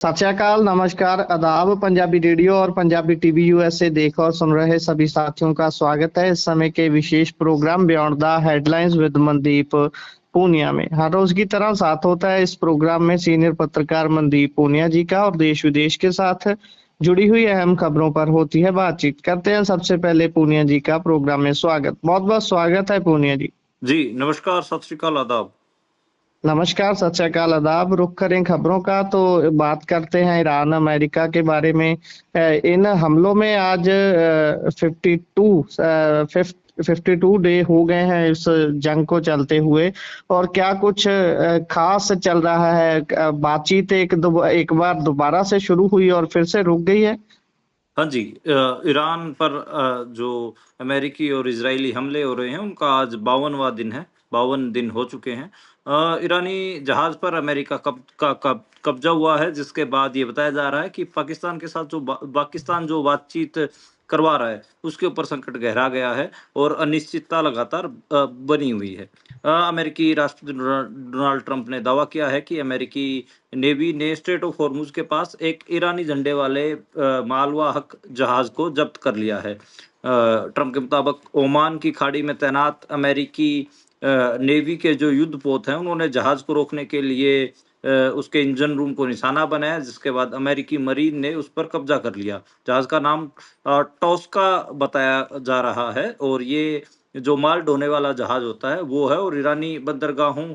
सत श्री अकाल, नमस्कार, आदाब। पंजाबी रेडियो और पंजाबी टीवी यूएसए देख और सुन रहे सभी साथियों का स्वागत है इस समय के विशेष program beyond the headlines with Mandeep Punia में। हर रोज की तरह साथ होता है इस प्रोग्राम में सीनियर पत्रकार मनदीप पूनिया जी का और देश विदेश के साथ जुड़ी हुई अहम खबरों पर होती है बातचीत। करते हैं सबसे पहले पूनिया जी का प्रोग्राम में स्वागत। बहुत बहुत स्वागत है पूनिया जी। जी नमस्कार, सत श्री अकाल, आदाब। नमस्कार, सत श्री अकाल, आदाब। रुख करें खबरों का तो बात करते हैं ईरान अमेरिका के बारे में। इन हमलों में आज 52 डे हो गए हैं इस जंग को चलते हुए। और क्या कुछ खास चल रहा है? बातचीत एक बार दोबारा से शुरू हुई और फिर से रुक गई है। हाँ जी, ईरान पर जो अमेरिकी और इजरायली हमले हो रहे हैं उनका आज 52वां दिन है। 52 दिन हो चुके हैं। ईरानी जहाज पर अमेरिका कब्जा हुआ है, जिसके बाद ये बताया जा रहा है कि पाकिस्तान के साथ पाकिस्तान जो बातचीत करवा रहा है उसके ऊपर संकट गहरा गया है और अनिश्चितता लगातार बनी हुई है। अमेरिकी राष्ट्रपति डोनाल्ड ट्रंप ने दावा किया है कि अमेरिकी नेवी ने स्ट्रेट ऑफ हॉर्मुज के पास एक ईरानी झंडे वाले मालवाहक जहाज को जब्त कर लिया है। ट्रंप के मुताबिक ओमान की खाड़ी में तैनात अमेरिकी नेवी के जो युद्धपोत हैं उन्होंने जहाज को रोकने के लिए उसके इंजन रूम को निशाना बनाया, जिसके बाद अमेरिकी मरीन ने उस पर कब्जा कर लिया। जहाज का नाम टॉस्का बताया जा रहा है और ये जो माल ढोने वाला जहाज होता है वो है और ईरानी बंदरगाहों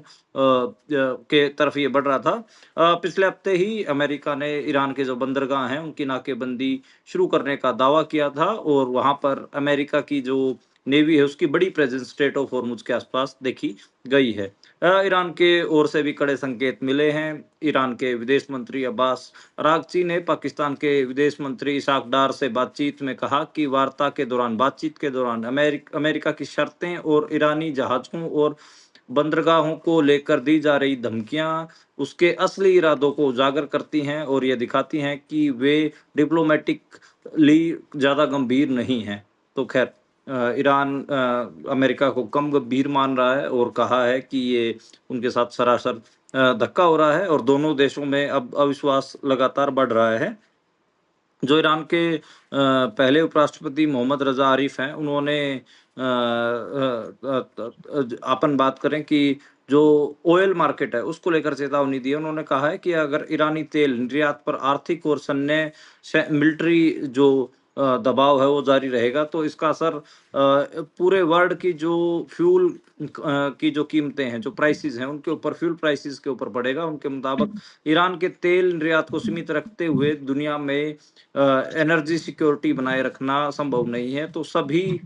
के तरफ ये बढ़ रहा था। पिछले हफ्ते ही अमेरिका ने ईरान के जो बंदरगाह हैं उनकी नाकेबंदी शुरू करने का दावा किया था और वहां पर अमेरिका की जो नेवी है उसकी बड़ी प्रेजेंस स्ट्रेट ऑफ हॉर्मुज के आसपास देखी गई है। ईरान के ओर से भी कड़े संकेत मिले हैं। ईरान के विदेश मंत्री अब्बास अरागची ने पाकिस्तान के विदेश मंत्री इसाक डार से बातचीत में कहा कि बातचीत के दौरान अमेरिका की शर्तें और ईरानी जहाजों और बंदरगाहों को लेकर दी जा रही धमकियां उसके असली इरादों को उजागर करती हैं और ये दिखाती हैं कि वे डिप्लोमेटिकली ज्यादा गंभीर नहीं हैं। तो खैर, ईरान अमेरिका को कम गंभीर मान रहा है और कहा है कि ये उनके साथ सरासर धक्का हो रहा है और दोनों देशों में अब अविश्वास लगातार बढ़ रहा है। जो ईरान के पहले उपराष्ट्रपति मोहम्मद रजा आरिफ हैं, उन्होंने अपन बात करें कि जो ऑयल मार्केट है उसको लेकर चेतावनी दी है। उन्होंने कहा है कि अगर ईरानी तेल निर्यात पर आर्थिक और सैन्य मिलिट्री जो दबाव है वो जारी रहेगा तो इसका असर पूरे वर्ल्ड की जो फ्यूल की जो कीमतें हैं, जो प्राइसेस हैं, उनके ऊपर, फ्यूल प्राइसेस के ऊपर पड़ेगा। उनके मुताबिक ईरान के तेल निर्यात को सीमित रखते हुए दुनिया में एनर्जी सिक्योरिटी बनाए रखना संभव नहीं है। तो सभी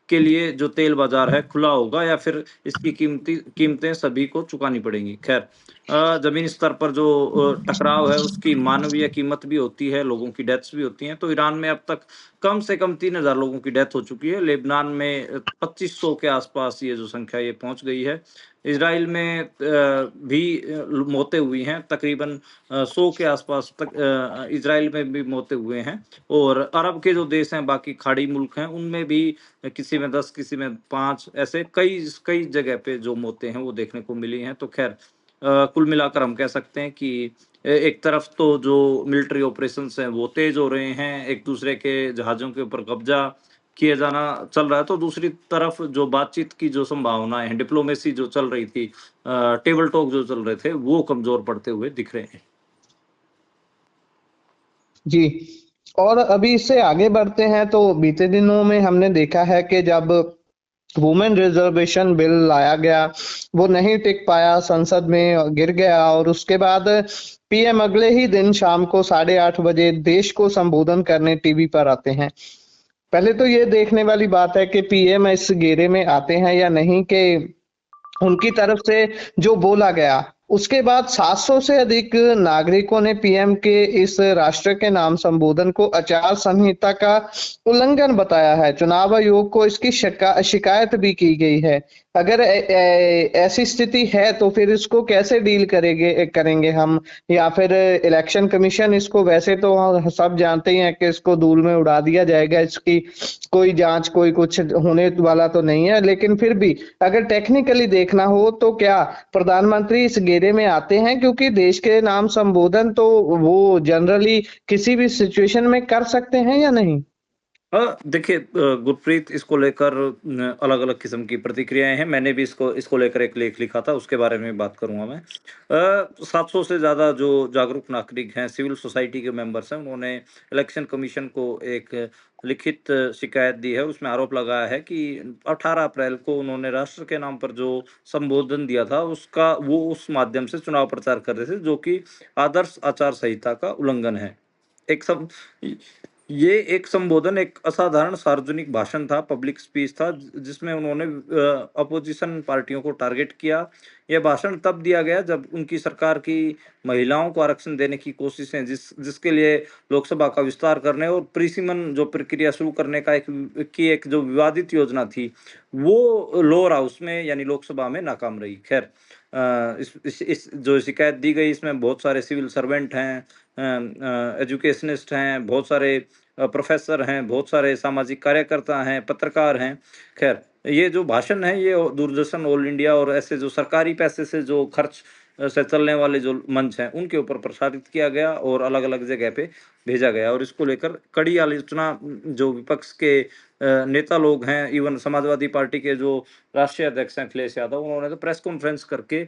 के लिए जो तेल बाजार है खुला होगा या फिर इसकी कीमतें सभी को चुकानी पड़ेंगी। खैर, जमीन स्तर पर जो टकराव है उसकी मानवीय कीमत भी होती है, लोगों की डेथ्स भी होती हैं। तो ईरान में अब तक कम से कम 3000 लोगों की डेथ हो चुकी है। लेबनान में 2500 के आसपास ये जो संख्या ये पहुंच गई है। इजराइल में भी मौतें हुई हैं, तकरीबन 100 के आसपास तक इजराइल में भी मौतें हुए हैं। और अरब के जो देश हैं, बाकी खाड़ी मुल्क हैं, उनमें भी किसी में 10, किसी में 5, ऐसे कई जगह पे जो मौतें हैं वो देखने को मिली हैं। तो खैर, कुल मिलाकर हम कह सकते हैं कि एक तरफ तो जो मिलिट्री ऑपरेशंस हैं वो तेज हो रहे हैं, एक दूसरे के जहाजों के ऊपर कब्जा किए जाना चल रहा है, तो दूसरी तरफ जो बातचीत की जो संभावनाएं हैं, डिप्लोमेसी जो चल रही थी, टेबल टॉक जो चल रहे थे, वो कमजोर पड़ते हुए दिख रहे हैं। जी, और अभी इससे आगे बढ़ते हैं तो बीते दिनों में हमने देखा है कि जब वुमेन रिजर्वेशन बिल लाया गया वो नहीं टिक पाया, संसद में गिर गया और उसके बाद पीएम अगले ही दिन शाम को 8:30 बजे देश को संबोधन करने टीवी पर आते हैं। पहले तो ये देखने वाली बात है कि पीएम इस घेरे में आते हैं या नहीं, कि उनकी तरफ से जो बोला गया उसके बाद 700 से अधिक नागरिकों ने पीएम के इस राष्ट्र के नाम संबोधन को आचार संहिता का उल्लंघन बताया है। चुनाव आयोग को इसकी शिकायत भी की गई है। अगर ऐसी स्थिति है तो फिर इसको कैसे डील करेंगे हम, या फिर इलेक्शन कमीशन इसको, वैसे तो हम सब जानते ही हैं कि इसको धूल में उड़ा दिया जाएगा, इसकी कोई जांच कोई कुछ होने वाला तो नहीं है, लेकिन फिर भी अगर टेक्निकली देखना हो तो क्या प्रधानमंत्री इस घेरे में आते हैं, क्योंकि देश के नाम संबोधन तो वो जनरली किसी भी सिचुएशन में कर सकते हैं या नहीं? देखिए, गुरप्रीत, इसको लेकर अलग-अलग किस्म की प्रतिक्रियाएँ हैं। मैंने भी इसको इसको लेकर एक लेख लिखा था, उसके बारे में बात करूँगा मैं। 700 से ज़्यादा जो जागरूक नागरिक हैं, सिविल सोसाइटी के मेंबर्स हैं, उन्होंने इलेक्शन कमीशन को एक लिखित शिकायत दी है। उसमें आरोप लगाया है कि 18 अप्रैल को उन्होंने राष्ट्र के नाम पर जो संबोधन दिया था, उसका वो उस माध्यम से चुनाव प्रचार कर रहे थे, जो कि आदर्श आचार संहिता का उल्लंघन है। एक सब ये एक संबोधन एक असाधारण सार्वजनिक भाषण था, पब्लिक स्पीच था, जिसमें उन्होंने अपोजिशन पार्टियों को टारगेट किया। यह भाषण तब दिया गया जब उनकी सरकार की महिलाओं को आरक्षण देने की कोशिशें, जिसके लिए लोकसभा का विस्तार करने और परिसीमन जो प्रक्रिया शुरू करने का एक जो विवादित योजना थी, वो लोअर हाउस में यानी लोकसभा में नाकाम रही। खैर, इस जो शिकायत दी गई, इसमें बहुत सारे सिविल सर्वेंट हैं, एजुकेशनिस्ट हैं, बहुत सारे प्रोफेसर हैं, बहुत सारे सामाजिक कार्यकर्ता हैं, पत्रकार हैं। खैर, ये जो भाषण है, ये दूरदर्शन, ऑल इंडिया और ऐसे जो सरकारी पैसे से जो खर्च से चलने वाले जो मंच हैं, उनके ऊपर प्रसारित किया गया और अलग-अलग जगह पे भेजा गया, और इसको लेकर कड़ी आलोचना जो विपक्ष के नेता लोग हैं, इवन समाजवादी पार्टी के जो राष्ट्रीय अध्यक्ष हैं अखिलेश यादव, उन्होंने तो प्रेस कॉन्फ्रेंस करके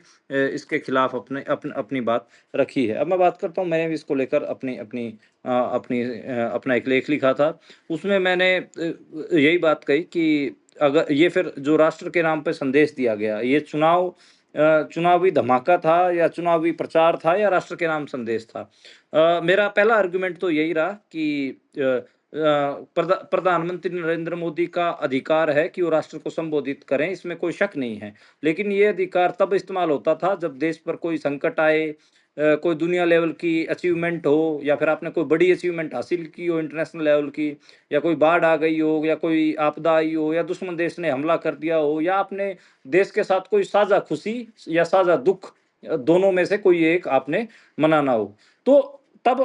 इसके खिलाफ अपनी बात रखी है। अब मैं बात करता हूँ, मैंने भी इसको लेकर अपना एक लेख लिखा था। उसमें मैंने यही बात कही कि अगर ये फिर जो राष्ट्र के नाम पे संदेश दिया गया, ये चुनावी धमाका था या चुनावी प्रचार था या राष्ट्र के नाम संदेश था? मेरा पहला आर्गुमेंट तो यही रहा कि प्रधानमंत्री नरेंद्र मोदी का अधिकार है कि वो राष्ट्र को संबोधित करें, इसमें कोई शक नहीं है। लेकिन ये अधिकार तब इस्तेमाल होता था जब देश पर कोई संकट आए, कोई दुनिया लेवल की अचीवमेंट हो, या फिर आपने कोई बड़ी अचीवमेंट हासिल की हो इंटरनेशनल लेवल की, या कोई बाढ़ आ गई हो, या कोई आपदा आई हो, या दुश्मन देश ने हमला कर दिया हो, या आपने देश के साथ कोई साझा खुशी या साझा दुख, दोनों में से कोई एक आपने मनाना हो, तो तब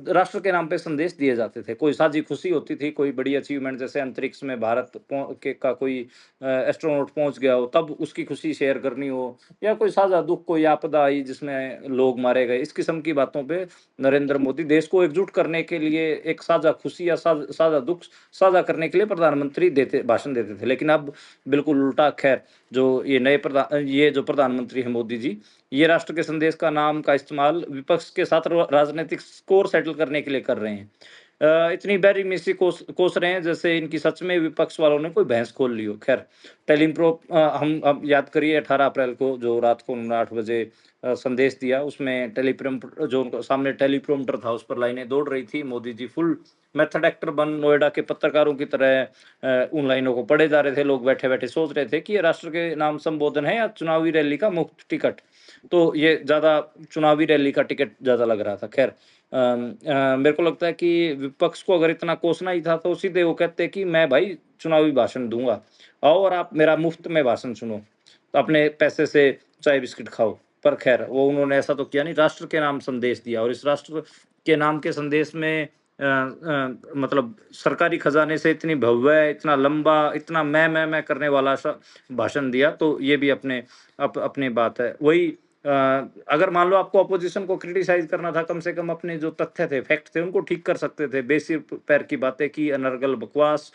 राष्ट्र के नाम पे संदेश दिए जाते थे। कोई साझी खुशी होती थी, कोई बड़ी अचीवमेंट, जैसे अंतरिक्ष में भारत का कोई एस्ट्रोनॉट पहुंच गया हो, तब उसकी खुशी शेयर करनी हो, या कोई साझा दुख, कोई आपदा आई जिसमें लोग मारे गए, इस किस्म की बातों पे नरेंद्र मोदी देश को एकजुट करने के लिए, एक साझा खुशी या साझा दुख साझा करने के लिए प्रधानमंत्री भाषण देते थे। लेकिन अब बिल्कुल उल्टा। खैर, ये जो प्रधानमंत्री है मोदी जी, ये राष्ट्र के संदेश का नाम का इस्तेमाल विपक्ष के साथ राजनीतिक स्कोर सेटल करने के लिए कर रहे हैं। इतनी बेरहमी कोस रहे हैं जैसे इनकी सच में विपक्ष वालों ने कोई भैंस खोल ली हो। खैर, हम अब याद करिए 18 अप्रैल को जो रात को उन्होंने 8 बजे संदेश दिया, उसमें जो उनके सामने टेलीप्रॉम्प्टर था, उस पर लाइनें दौड़ रही थी। Modi ji full method actor बन नोएडा के पत्रकारों की तरह उन लाइनों को पढ़े जा रहे थे। लोग बैठे बैठे सोच रहे थे कि ये राष्ट्र के नाम संबोधन है या चुनावी रैली का मुफ्त टिकट। तो ये ज्यादा चुनावी रैली का टिकट ज्यादा लग रहा था। खैर, मेरे को लगता है कि विपक्ष को अगर इतना कोसना ही था तो सीधे वो कहते कि मैं भाई चुनावी भाषण दूंगा, आओ और आप मेरा मुफ्त में भाषण सुनो, तो अपने पैसे से चाय बिस्किट खाओ। पर खैर, वो उन्होंने ऐसा तो किया नहीं, राष्ट्र के नाम संदेश दिया, और इस राष्ट्र के नाम के संदेश में मतलब सरकारी खजाने से इतनी भव्य, इतना लंबा, इतना मैं करने वाला सा भाषण दिया, तो ये भी अपनी बात है। वही अगर मान लो आपको अपोजिशन को क्रिटिसाइज करना था, कम से कम अपने जो तथ्य थे, फैक्ट थे, उनको ठीक कर सकते थे। बेसिर पैर की बातें की, अनर्गल बकवास,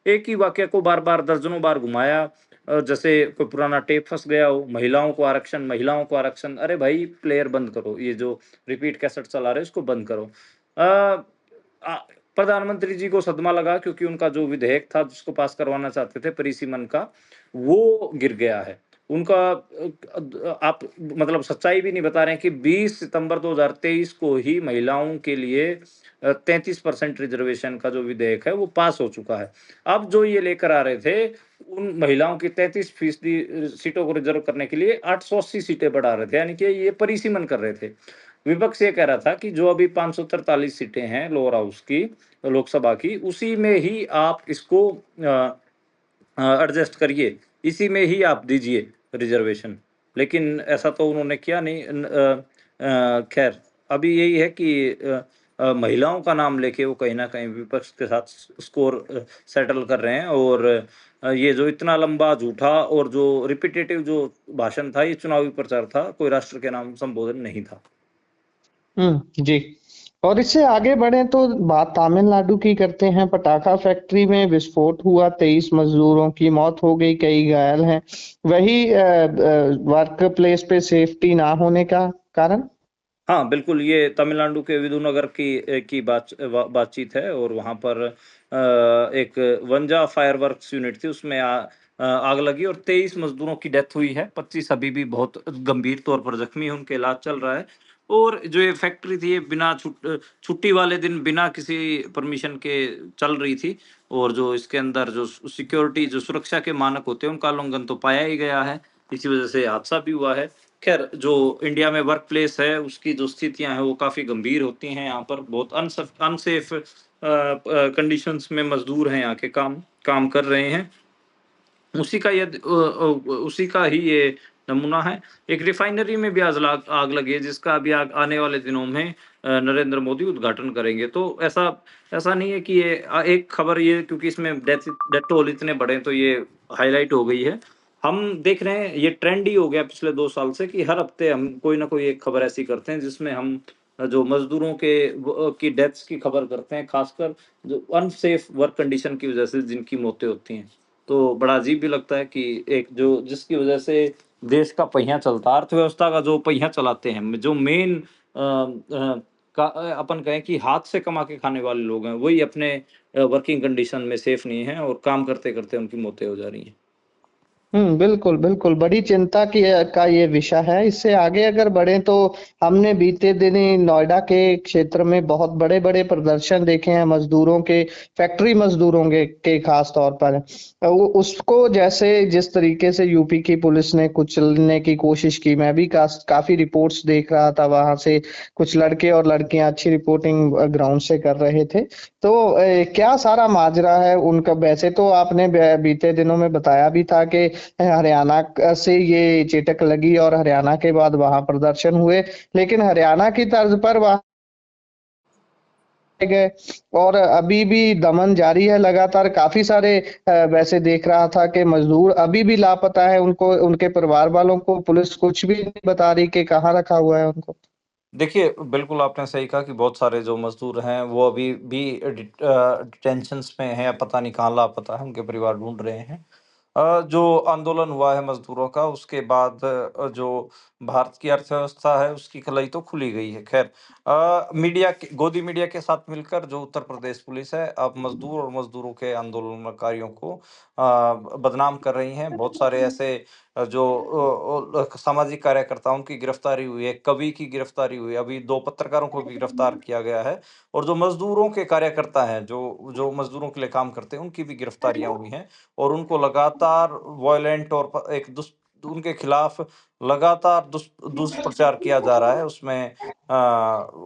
एक ही वाक्य को बार बार दर्जनों बार घुमाया, जैसे कोई पुराना टेप फंस गया हो। महिलाओं को आरक्षण, महिलाओं को आरक्षण, अरे भाई प्लेयर बंद करो, ये जो रिपीट कैसेट चला रहे इसको बंद करो। प्रधानमंत्री जी को सदमा लगा, क्योंकि उनका जो विधेयक था जिसको पास करवाना चाहते थे परिसीमन का, वो गिर गया है उनका। आप मतलब सच्चाई भी नहीं बता रहे हैं कि 20 सितंबर 2023 को ही महिलाओं के लिए 33% रिजर्वेशन का जो विधेयक है वो पास हो चुका है। अब जो ये लेकर आ रहे थे, उन महिलाओं की 33% सीटों को रिजर्व करने के लिए 880 सीटें बढ़ा रहे थे, यानी कि ये परिसीमन कर रहे थे। विपक्ष ये कह रहा था कि जो अभी 543 सीटें हैं लोअर हाउस की, लोकसभा की, उसी में ही आप इसको एडजस्ट करिए, इसी में ही आप दीजिए रिजर्वेशन। लेकिन ऐसा तो उन्होंने किया नहीं। खैर, अभी यही है कि महिलाओं का नाम लेके वो कहीं न कहीं विपक्ष के साथ स्कोर सेटल कर रहे हैं। और ये जो इतना लंबा झूठा और जो रिपिटेटिव जो भाषण था, ये चुनावी प्रचार था, कोई राष्ट्र के नाम संबोधन नहीं था। जी। और इससे आगे बढ़े तो बात तमिलनाडु की करते हैं। पटाखा फैक्ट्री में विस्फोट हुआ, 23 मजदूरों की मौत हो गई, कई घायल हैं। वही वर्क प्लेस पे सेफ्टी ना होने का कारण। हाँ, बिल्कुल, ये तमिलनाडु के विदुनगर की बातचीत है। और वहाँ पर एक वंजा फायरवर्क्स यूनिट थी, उसमें आग लगी और 23 मज़दूरों की डेथ हुई है। 25 अभी भी बहुत गंभीर तौर पर ज़ख्मी हैं, उनका इलाज चल रहा है। और जो ये फैक्ट्री थी, ये बिना छुट्टी वाले दिन बिना किसी परमिशन के चल रही थी। और जो इसके अंदर जो सिक्योरिटी, जो सुरक्षा के मानक होते हैं, उनका उल्लंघन तो पाया ही गया है। इसी वजह से हादसा भी हुआ है। खैर, जो इंडिया में वर्क प्लेस है, उसकी जो स्थितियाँ हैं, वो काफ़ी गंभीर होती हैं। यहाँ पर बहुत अनसेफ कंडीशंस में मज़दूर हैं, यहाँ के काम काम कर रहे हैं। उसी का ही ये नमूना है। एक रिफाइनरी में भी आग लगी है, जिसका अभी आने वाले दिनों में नरेंद्र मोदी उद्घाटन करेंगे। तो ऐसा ऐसा नहीं है कि ये एक खबर, ये क्योंकि इसमें डेथ टोल इतने बड़े हैं, तो ये हाईलाइट हो गई है। हम देख रहे हैं, ये ट्रेंड ही हो गया पिछले 2 साल से कि हर हफ्ते हम कोई ना कोई एक खबर ऐसी करते हैं, जिसमें हम जो मज़दूरों की डेथ्स की खबर करते हैं, ख़ासकर जो अनसेफ वर्क कंडीशन की वज़ह से जिनकी मौतें होती हैं। तो बड़ा अजीब भी लगता है कि एक जो जिसकी वजह से देश का पहिया चलता है, अर्थव्यवस्था का जो पहिया चलाते हैं, जो मेन अपन कहें कि हाथ से कमा के खाने वाले लोग हैं, वही अपने वर्किंग कंडीशन में सेफ नहीं है और काम करते करते उनकी मौतें हो जा रही हैं। बिल्कुल, बिल्कुल। बड़ी चिंता का ये विषय है। इससे आगे अगर बढ़ें तो हमने बीते दिनी नोएडा के क्षेत्र में बहुत बड़े-बड़े प्रदर्शन देखे हैं मज़दूरों के, फैक्ट्री मज़दूरों के ख़ास तौर पर। वो उसको जैसे जिस तरीके से यूपी की पुलिस ने कुचलने की कोशिश की, मैं भी काफ़ी रिपोर्ट्स देख रहा था वहाँ से। कुछ लड़के और लड़कियाँ अच्छी रिपोर्टिंग ग्राउंड से कर रहे थे। तो क्या सारा माजरा है उनका? वैसे तो आपने बीते दिनों में बताया भी था कि हरियाणा से ये चेटक लगी और हरियाणा के बाद वहां प्रदर्शन हुए, लेकिन हरियाणा की तर्ज पर वहां गए और अभी भी दमन जारी है लगातार। काफी सारे वैसे देख रहा था कि मजदूर अभी भी लापता है। उनको, उनके परिवार वालों को पुलिस कुछ भी नहीं बता रही कि कहाँ रखा हुआ है उनको। देखिए, बिल्कुल आपने सही कहा कि बहुत सारे जो मज़दूर हैं, वो अभी भी डिटेंशन्स में हैं, या पता नहीं कहाँ लापता है, उनके परिवार ढूँढ रहे हैं। जो आंदोलन हुआ है मज़दूरों का, उसके बाद जो भारत की अर्थव्यवस्था है, उसकी कलई तो खुली गई है। ख़ैर, गोदी मीडिया के साथ मिलकर जो उत्तर प्रदेश पुलिस है, अब मज़दूर और मज़दूरों के आंदोलनकारियों को बदनाम कर रही हैं। बहुत सारे ऐसे जो सामाजिक कार्यकर्ताओं की गिरफ्तारी हुई है, कवि की गिरफ्तारी हुई है, अभी 2 पत्रकारों को भी गिरफ्तार किया गया है। और जो मज़दूरों के कार्यकर्ता हैं, जो जो मज़दूरों के लिए काम करते हैं, उनकी भी गिरफ्तारियाँ हुई हैं। और उनको लगातार वॉयलेंट और उनके खिलाफ लगातार दुष्प्रचार किया जा रहा है। उसमें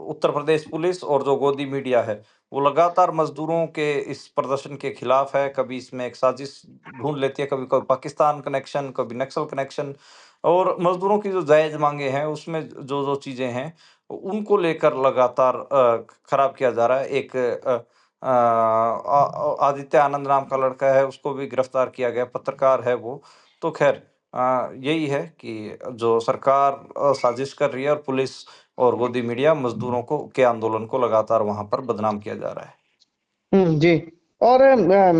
उत्तर प्रदेश पुलिस और जो गोदी मीडिया है, वो लगातार मजदूरों के इस प्रदर्शन के खिलाफ है। कभी इसमें एक साजिश ढूंढ लेती है, कभी कभी पाकिस्तान कनेक्शन, कभी नक्सल कनेक्शन। और मजदूरों की जो जायज मांगे हैं, उसमें जो जो चीजें हैं, उनको लेकर लगातार खराब किया जा रहा है। एक आदित्य आनंद नाम का लड़का है, उसको भी गिरफ्तार किया गया, पत्रकार है वो। तो खैर, यही है कि जो सरकार साजिश कर रही है, और पुलिस और गोदी मीडिया मजदूरों को के आंदोलन को लगातार वहां पर बदनाम किया जा रहा है। जी। और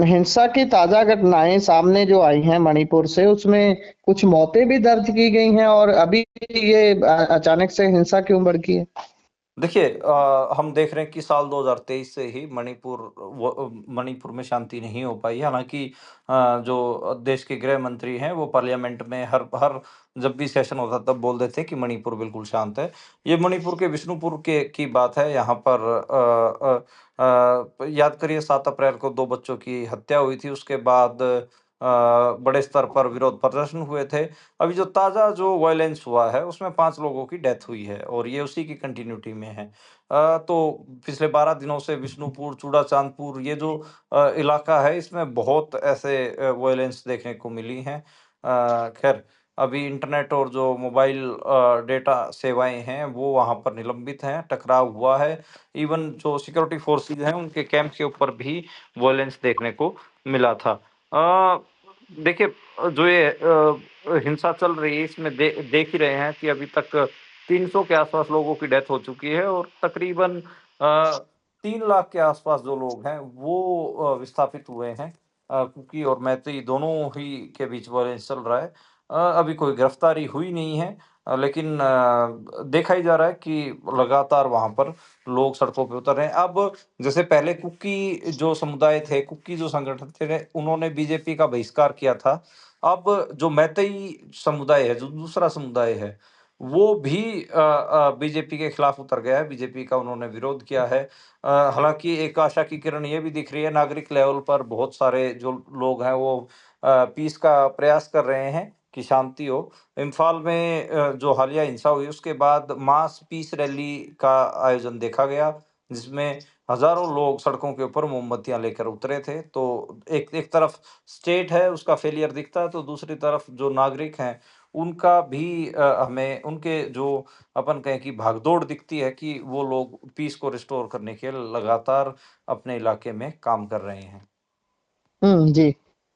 हिंसा की ताजा घटनाएं सामने जो आई हैं मणिपुर से, उसमें कुछ मौतें भी दर्ज की गई हैं और अभी ये अचानक से हिंसा क्यों भड़की है? देखिए, हम देख रहे हैं कि साल 2023 से ही मणिपुर में शांति नहीं हो पाई। हालाँकि जो देश के गृह मंत्री हैं, वो पार्लियामेंट में हर हर जब भी सेशन होता तब बोल देते हैं कि मणिपुर बिल्कुल शांत है। ये मणिपुर के बिष्णुपुर के की बात है। यहाँ पर याद करिए, 7 अप्रैल को 2 बच्चों की हत्या हुई थी। उसके बाद बड़े स्तर पर विरोध प्रदर्शन हुए थे। अभी जो ताज़ा जो वायलेंस हुआ है, उसमें 5 लोगों की डेथ हुई है, और ये उसी की कंटिन्यूटी में है। तो पिछले 12 दिनों से विष्णुपुर, चूड़ाचांदपुर, ये जो इलाका है, इसमें बहुत ऐसे वायलेंस देखने को मिली हैं। खैर अभी इंटरनेट और जो मोबाइल डेटा सेवाएँ हैं वो वहाँ पर निलंबित हैं, टकराव हुआ है। इवन जो सिक्योरिटी फोर्सेस हैं उनके कैंप के ऊपर भी वायलेंस देखने को मिला था। देखिए जो ये हिंसा चल रही है इसमें देख ही रहे हैं कि अभी तक 300 के आसपास लोगों की डेथ हो चुकी है और तकरीबन 3 लाख के आसपास जो लोग हैं वो विस्थापित हुए हैं। कुकी और मैतेई दोनों ही के बीच वायलेंस चल रहा है। अभी कोई गिरफ्तारी हुई नहीं है, लेकिन देखा ही जा रहा है कि लगातार वहाँ पर लोग सड़कों पे उतर रहे हैं। अब जैसे पहले कुकी जो समुदाय थे, कुकी जो संगठन थे, उन्होंने बीजेपी का बहिष्कार किया था। अब जो मैतेई समुदाय है, जो दूसरा समुदाय है, वो भी बीजेपी के खिलाफ उतर गया है, बीजेपी का उन्होंने विरोध किया है। हालाँकि एक आशा की किरण ये भी दिख रही है, नागरिक लेवल पर बहुत सारे जो लोग हैं वो पीस का प्रयास कर रहे हैं कि शांति हो। इम्फाल में जो हालिया हिंसा हुई उसके बाद मास पीस रैली का आयोजन देखा गया, जिसमें हज़ारों लोग सड़कों के ऊपर मोमबत्तियाँ लेकर उतरे थे। तो एक एक तरफ स्टेट है उसका फेलियर दिखता है, तो दूसरी तरफ जो नागरिक हैं, उनका भी हमें उनके जो अपन कहें कि भागदौड़ दिखती है कि वो लोग पीस को रिस्टोर करने के लिए लगातार अपने इलाके में काम कर रहे हैं। जी।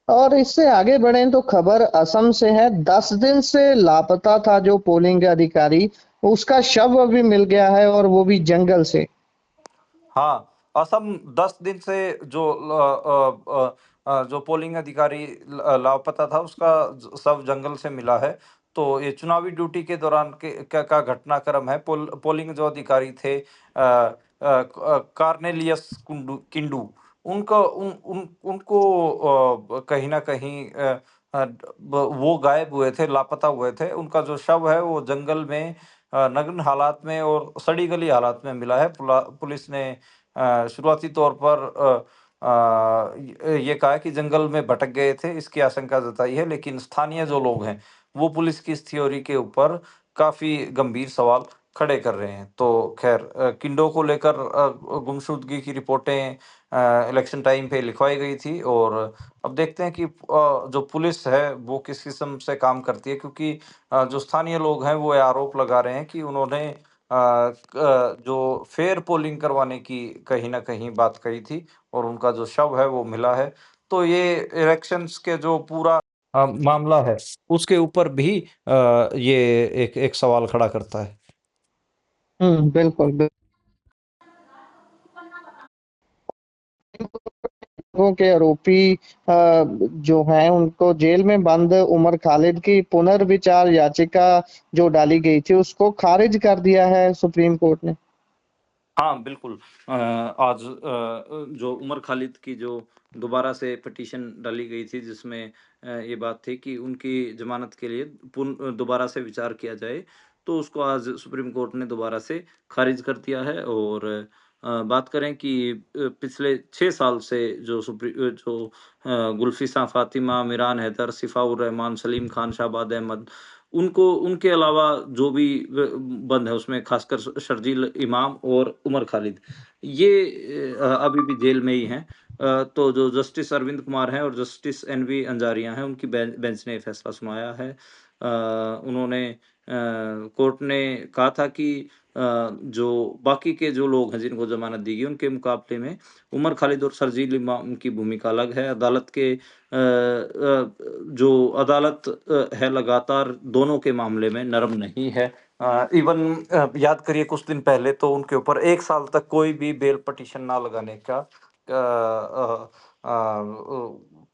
और इससे आगे बढ़ें तो खबर असम से है। 10 दिन से लापता था जो पोलिंग अधिकारी, उसका शव अभी मिल गया है और वो भी जंगल से। हाँ, असम 10 दिन से जो पोलिंग अधिकारी लापता था उसका शव जंगल से मिला है। तो ये चुनावी ड्यूटी के दौरान का घटनाक्रम है। पोलिंग जो अधिकारी थे कार्नेलियस कुंडू किंडू उनको कहीं न कहीं वो गायब हुए थे, लापता हुए थे। उनका जो शव है वो जंगल में नग्न हालात में और सड़ी गली हालात में मिला है। पुलिस ने शुरुआती तौर पर ये कहा है कि जंगल में भटक गए थे, इसकी आशंका जताई है, लेकिन स्थानीय जो लोग हैं, वो पुलिस की इस थ्योरी के ऊपर काफ़ी गंभीर सवाल खड़े कर रहे हैं। तो ख़ैर किंडो को लेकर गुमशुदगी की रिपोर्टें इलेक्शन टाइम पे लिखवाई गई थी और अब देखते हैं कि जो पुलिस है, वो किस किस्म से काम करती है क्योंकि जो स्थानीय लोग हैं, वो ये आरोप लगा रहे हैं कि उन्होंने जो फेयर पोलिंग करवाने की कहीं न कहीं बात कही थी और उनका जो शव है वो मिला है। तो ये इलेक्शंस के जो पूरा मामला है, उसके ऊपर भी ये एक एक सवाल खड़ा करता है। बिल्कुल, लोगों के आरोपी जो हैं उनको जेल में बंद उमर खालिद की पुनर्विचार याचिका जो डाली गई थी उसको खारिज कर दिया है सुप्रीम कोर्ट ने। हाँ, बिल्कुल। आज जो उमर खालिद की जो दोबारा से पिटीशन डाली गई थी जिसमें ये बात थी कि उनकी ज़मानत के लिए दोबारा से विचार किया जाए, तो उसको आज सुप्रीम कोर्ट ने दोबारा से खारिज कर दिया है और बात करें कि पिछले 6 साल से जो गुलफिसा फातिमा, मिरान हैदर, सिफाउर रहमान, सलीम खान, शाहबाद अहमद उनको उनके अलावा जो भी बंद है उसमें खासकर शर्जील इमाम और उमर खालिद ये अभी भी जेल में ही हैं। तो जो जस्टिस अरविंद कुमार हैं और जस्टिस एनवी अंजारिया हैं उनकी बेंच ने फैसला सुनाया है। उन्होंने कोर्ट ने कहा था कि जो बाकी के जो लोग हैं जिनको जमानत दी गई उनके मुकाबले में उमर खालिद और शर्जील इमाम की भूमिका अलग है। जो अदालत है लगातार दोनों के मामले में नरम नहीं है। इवन याद करिए कुछ दिन पहले तो उनके ऊपर 1 साल तक कोई भी बेल पिटीशन ना लगाने का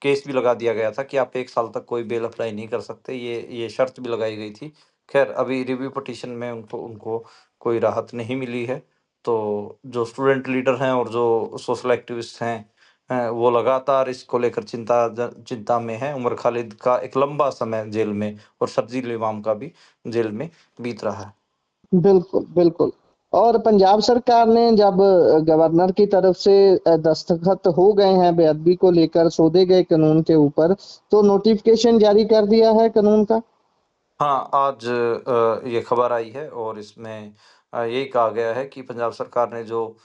केस भी लगा दिया गया था कि आप 1 साल तक कोई बेल अप्लाई नहीं कर सकते। ये शर्त भी लगाई गई थी। ख़ैर अभी रिव्यू पिटीशन में उनको उनको कोई राहत नहीं मिली है। तो जो स्टूडेंट लीडर हैं और जो सोशल एक्टिविस्ट हैं वो लगातार इसको लेकर चिंता में हैं। उमर खालिद का एक लंबा समय जेल में और शर्जील इमाम का भी जेल में बीत रहा है। बिल्कुल, बिल्कुल। और पंजाब सरकार ने जब गवर्नर की तरफ से दस्तखत हो गए हैं बेअदबी को लेकर सौदे गए कानून के ऊपर, तो नोटिफिकेशन जारी कर दिया है कानून का। हाँ, आज ये खबर आई है और इसमें यही कहा गया है कि पंजाब सरकार ने जो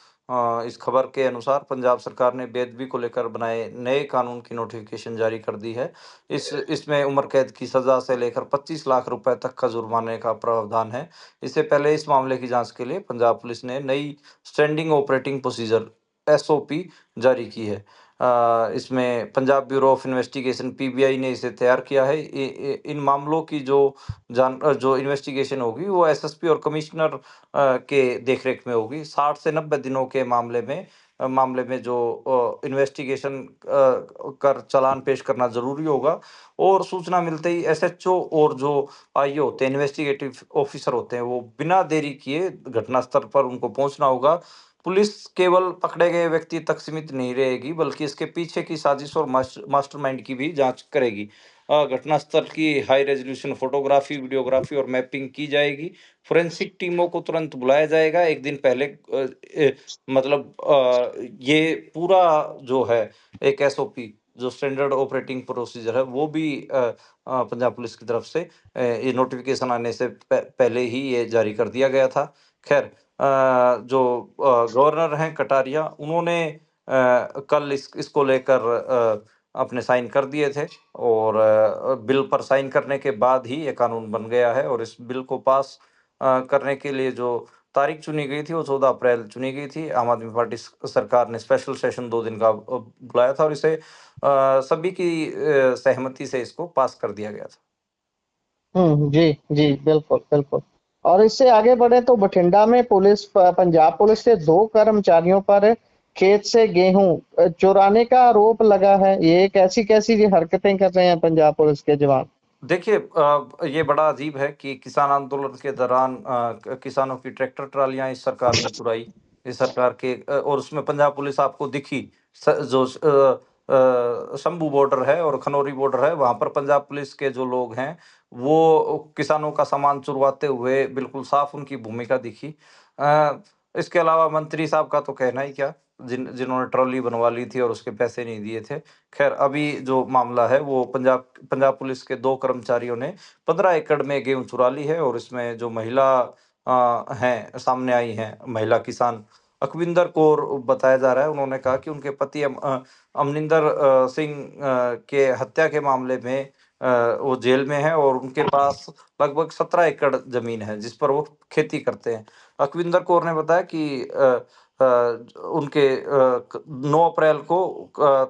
इस खबर के अनुसार पंजाब सरकार ने बेदबी को लेकर बनाए नए कानून की नोटिफिकेशन जारी कर दी है। इसमें उम्र कैद की सजा से लेकर 25 लाख रुपए तक का जुर्माने का प्रावधान है। इससे पहले इस मामले की जांच के लिए पंजाब पुलिस ने नई स्टैंडिंग ऑपरेटिंग प्रोसीजर एसओपी जारी की है। इसमें Punjab bureau of investigation PBI ने इसे तैयार किया है। इन मामलों की जो इन्वेस्टिगेशन होगी वो एसएसपी और कमिश्नर के देखरेख में होगी। 60 से 90 दिनों के मामले में जो इन्वेस्टिगेशन कर चालान पेश करना जरूरी होगा और सूचना मिलते ही एसएचओ और जो आईओ होते हैं, इन्वेस्टिगेटिव ऑफिसर होते हैं, वो बिना देरी किए घटनास्थल पर उनको पहुंचना होगा। पुलिस केवल पकड़े गए व्यक्ति तक सीमित नहीं रहेगी, बल्कि इसके पीछे की साजिश और मास्टरमाइंड की भी जांच करेगी। घटनास्थल की हाई रेजोल्यूशन फोटोग्राफी, वीडियोग्राफी और मैपिंग की जाएगी। फोरेंसिक टीमों को तुरंत बुलाया जाएगा एक दिन पहले। मतलब ये पूरा जो है एक एसओपी जो स्टैंडर्ड ऑपरेटिंग प्रोसीजर है वो भी पंजाब पुलिस की तरफ से ये नोटिफिकेशन आने से पहले ही ये जारी कर दिया गया था। खैर, जो गवर्नर हैं कटारिया, उन्होंने कल इसको लेकर अपने साइन कर दिए थे और बिल पर साइन करने के बाद ही ये कानून बन गया है। और इस बिल को पास करने के लिए जो तारीख चुनी गई थी वो 14 अप्रैल चुनी गई थी। आम आदमी पार्टी सरकार ने स्पेशल सेशन 2 दिन का बुलाया था और इसे सभी की सहमति से इसको पास कर दिया गया था। जी जी, बिल्कुल बिल्कुल। और इससे आगे बढ़े तो बठिंडा में पंजाब पुलिस के 2 कर्मचारियों पर खेत से गेहूं चुराने का आरोप लगा है। ये कैसी हरकतें कर रहे हैं पंजाब पुलिस के जवान? देखिए, ये बड़ा अजीब है कि किसान आंदोलन के दौरान किसानों की ट्रैक्टर ट्रालियां इस सरकार ने चुराई। इस सरकार के और उसमें पंजाब पुलिस आपको दिखी। जो शंभू बॉर्डर है और खनौरी बॉर्डर है, वहां पर पंजाब पुलिस के जो लोग हैं वो किसानों का सामान चुरवाते हुए बिल्कुल साफ उनकी भूमिका दिखी। इसके अलावा मंत्री साहब का तो कहना ही क्या, जिन्होंने ट्रॉली बनवा ली थी और उसके पैसे नहीं दिए थे। खैर, अभी जो मामला है वो पंजाब पुलिस के 2 कर्मचारियों ने 15 एकड़ में गेहूं चुरा ली है और इसमें जो महिला हैं सामने आई हैं, महिला किसान अकविंदर कौर बताया जा रहा है। उन्होंने कहा कि उनके पति अमनिंदर सिंह के हत्या के मामले में वो जेल में है और उनके पास लगभग 17 एकड़ जमीन है जिस पर वो खेती करते हैं। अकविंदर कौर ने बताया कि उनके 9 अप्रैल को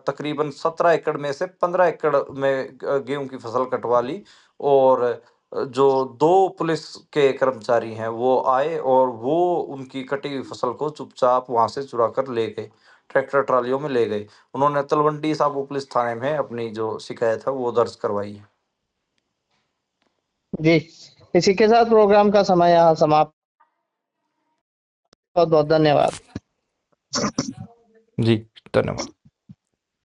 तकरीबन 17 एकड़ में से 15 एकड़ में गेहूं की फसल कटवा ली और जो 2 पुलिस के कर्मचारी हैं वो आए और वो उनकी कटी हुई फसल को चुपचाप वहां से चुरा कर ले गए, ट्रैक्टर ट्रालियों में ले गए। उन्होंने तलवंडी साबो पुलिस थाने में अपनी जो शिकायत है वो दर्ज करवाई है। जी, इसी के साथ प्रोग्राम का समय यहाँ समाप्त। बहुत बहुत धन्यवाद। जी, धन्यवाद।